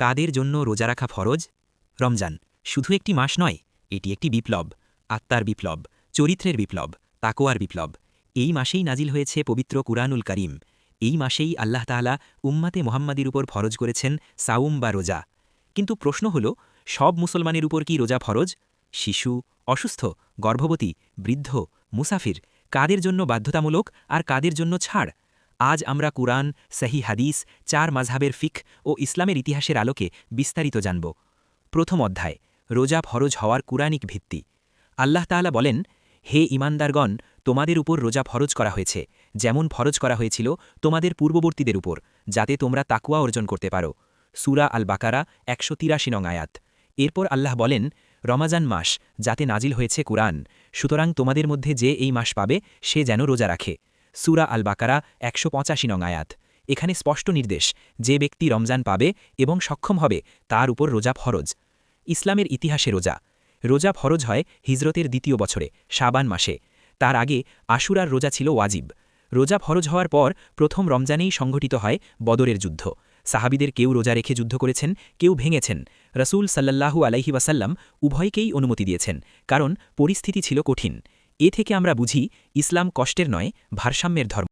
কাদের জন্য রোজা রাখা ফরজ? রমজান শুধু একটি মাস নয়, এটি একটি বিপ্লব, আত্মার বিপ্লব, চরিত্রের বিপ্লব, তাকোয়ার বিপ্লব। এই মাসেই নাজিল হয়েছে পবিত্র কুরআনুল কারীম। এই মাসেই আল্লাহ তাআলা উম্মাতে মুহাম্মাদির উপর ফরজ করেছেন সাউম বা রোজা। কিন্তু প্রশ্ন হল, সব মুসলমানের উপর কি রোজা ফরজ? শিশু, অসুস্থ, গর্ভবতী, বৃদ্ধ, মুসাফির, কাদের জন্য বাধ্যতামূলক আর কাদের জন্য ছাড়? আজ আমরা কুরআন, সহিহ হাদিস, ৪ মাযহাবের ফিকহ ও ইসলামের ইতিহাসের আলোকে বিস্তারিত জানব। প্রথম অধ্যায়, রোজা ফরজ হওয়ার কুরআনিক ভিত্তি। আল্লাহ তাআলা বলেন, হে ঈমানদারগণ, তোমাদের উপর রোজা ফরজ করা হয়েছে, যেমন ফরজ করা হয়েছিল তোমাদের পূর্ববর্তীদের উপর, যাতে তোমরা তাকওয়া অর্জন করতে পারো। সূরা আল বাকারা ১৮৩ নং আয়াত। এরপর আল্লাহ বলেন, রমাজান মাস, যাতে নাজিল হয়েছে কুরআন, সুতরাং তোমাদের মধ্যে যে এই মাস পাবে সে যেন রোজা রাখে। সূরা আল বাকারা ১৮৫ নং আয়াত। এখানে স্পষ্ট নির্দেশ, যে ব্যক্তি রমজান পাবে এবং সক্ষম হবে তার উপর রোজা ফরজ। ইসলামের ইতিহাসে রোজা রোজা ফরজ হয় হিজরতের ২য় বছরে, শাবান মাসে। তার আগে আশুরার রোজা ছিল ওয়াজিব। রোজা ফরজ হওয়ার পর প্রথম রমজানেই সংঘটিত হয় বদরের যুদ্ধ। সাহাবিদের কেউ রোজা রেখে যুদ্ধ করেছেন, কেউ ভেঙেছেন। রাসূল সাল্লাল্লাহু আলাইহি ওয়াসাল্লাম উভয়কেই অনুমতি দিয়েছেন, কারণ পরিস্থিতি ছিল কঠিন। এ থেকে আমরা বুঝি, ইসলাম কষ্টের নয়, ভারসাম্যের ধর্ম।